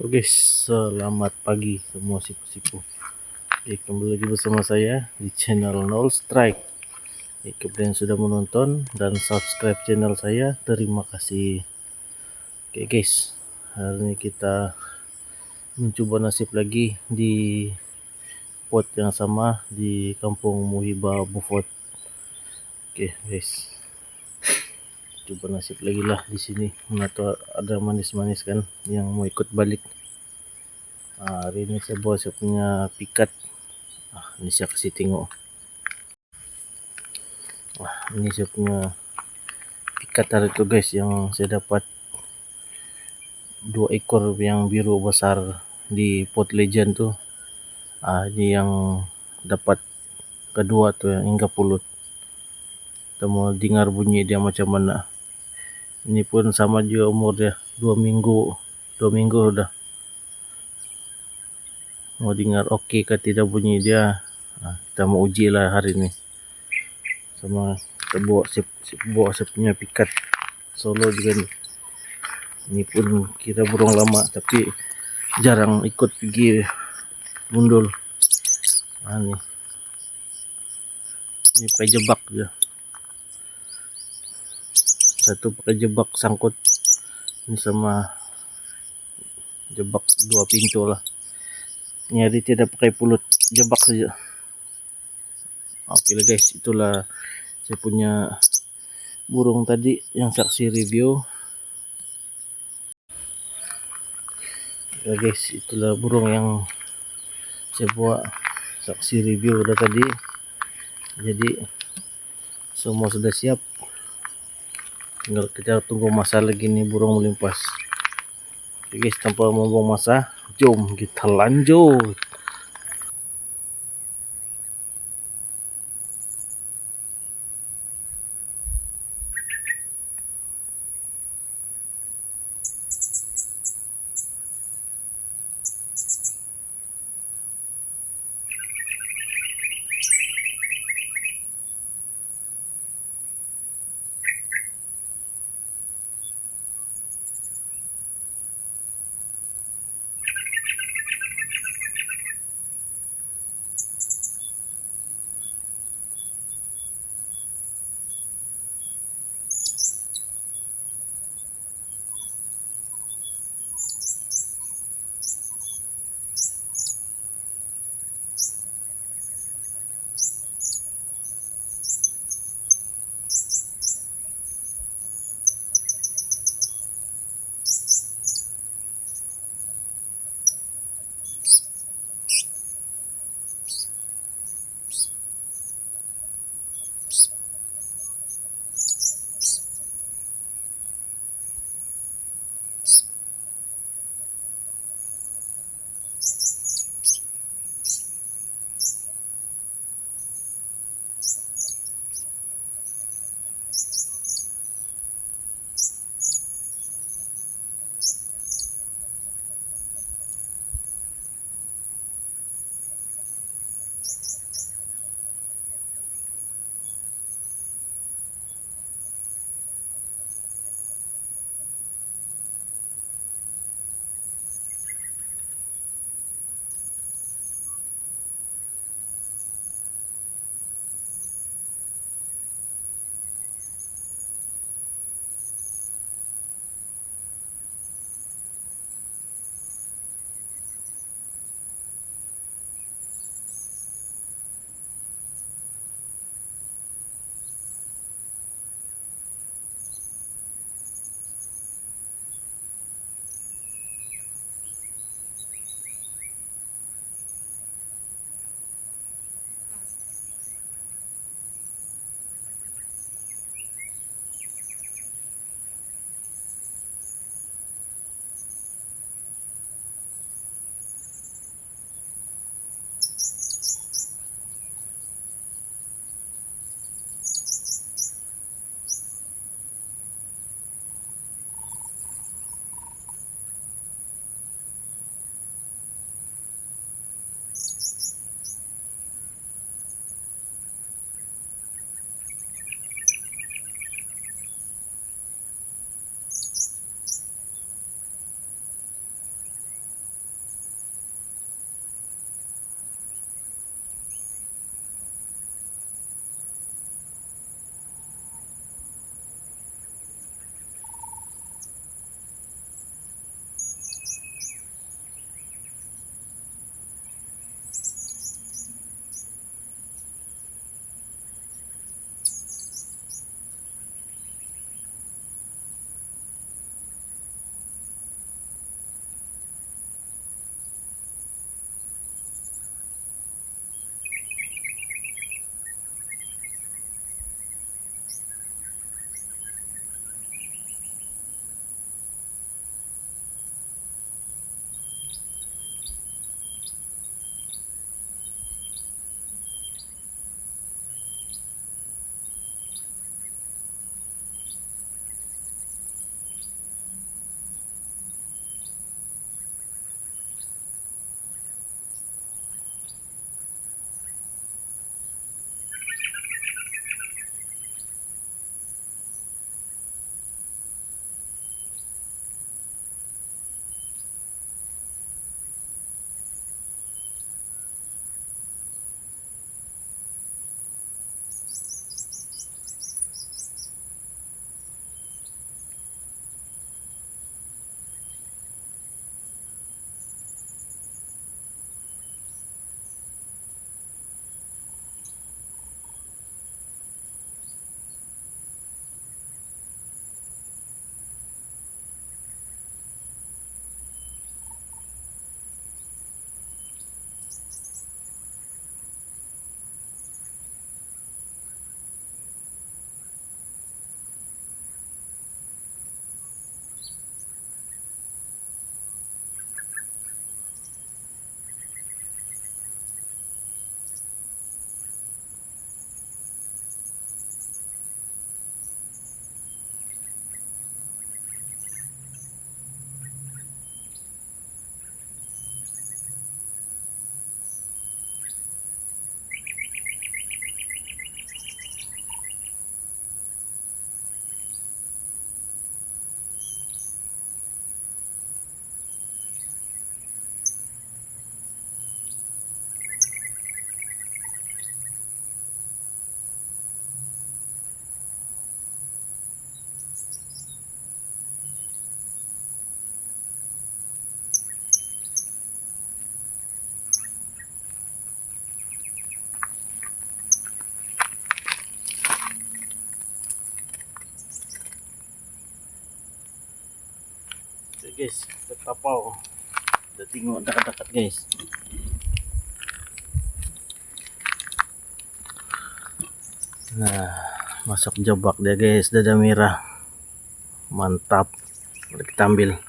Halo guys, selamat pagi semua sipu-sipu. Kembali lagi bersama saya di channel Nol Strike. Kepada yang sudah menonton dan subscribe channel saya, terima kasih. Oke guys, hari ini kita mencoba nasib lagi di pot yang sama di kampung Muhibah Bufot. Oke guys, coba nasib lagi lah di sini. Mana tahu ada manis-manis kan yang mau ikut balik. Hari ini saya bawa saya punya pikat. Ini saya kasih tengok. Ini saya punya pikat hari itu guys, yang saya dapat 2 ekor yang biru besar di pot legend tu. Ini yang dapat kedua tu, yang hingga pulut. Kita mau dengar bunyi dia macam mana. Ini pun sama juga umur dia, 2 minggu sudah. Mau dengar okey ke tidak bunyi dia. Kita mau uji lah hari ini. Sama kita bawa saya punya pikat solo juga ni. Ini pun kita burung lama tapi jarang ikut pergi mundul. Ini pakai jebak dia. Satu pakai jebak sangkut. Ini sama jebak 2 pintu lah. Ini hari tidak pakai pulut, jebak saja. Oke lah guys, itulah saya punya burung tadi yang saksi review. Ya guys, itulah burung yang saya buat saksi review udah tadi. Jadi semua sudah siap, tinggal kita tunggu masa lagi nih burung melimpas. Oke guys, tanpa membuang masa, jom kita lanjut. guys, tertapau. Kita tengok dekat-dekat guys. Nah, masuk jebak dia guys, dada merah. Mantap. Udah kita ambil.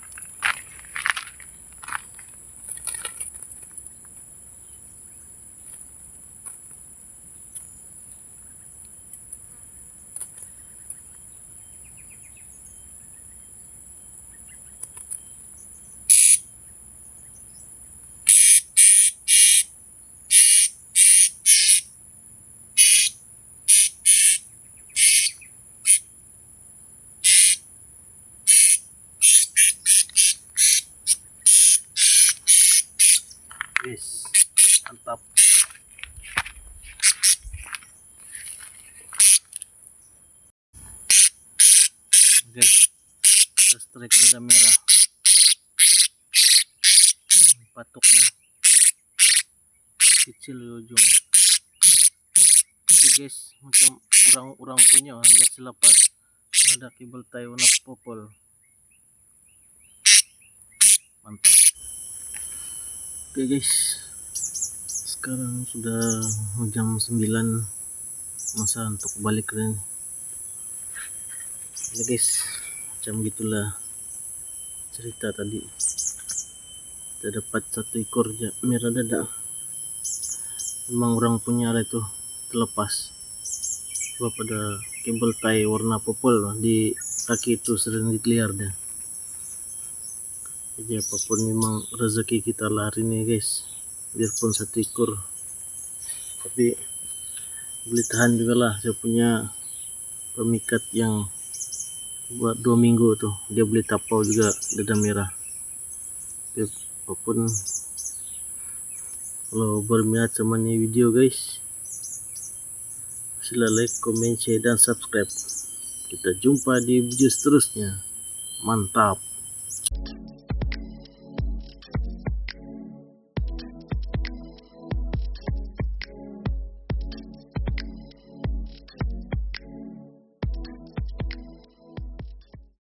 Guys, mantap. Guys, kita strike dada merah. Patuknya kecil di ujung. Oke guys, macam urang-urang punya, lihat selepas ada kabel tie warna purple. Mantap. Oke guys, sekarang sudah jam 9, masa untuk balik kan. Oke guys, macam gitulah cerita tadi. Kita dapat satu ekor merah dada. Memang orang punya lah itu, terlepas. Sebab pada kabel tie warna purple di kaki itu sering dilihat. Jadi apapun memang rezeki kita lah hari ini guys, biarpun satu ekor, tapi boleh tahan juga lah. Saya punya pemikat yang buat 2 minggu tuh, dia boleh tapau juga dada merah. Jadi, apapun, kalau berminat sama ini video guys, sila like, comment, share dan subscribe. Kita jumpa di video seterusnya. Mantap.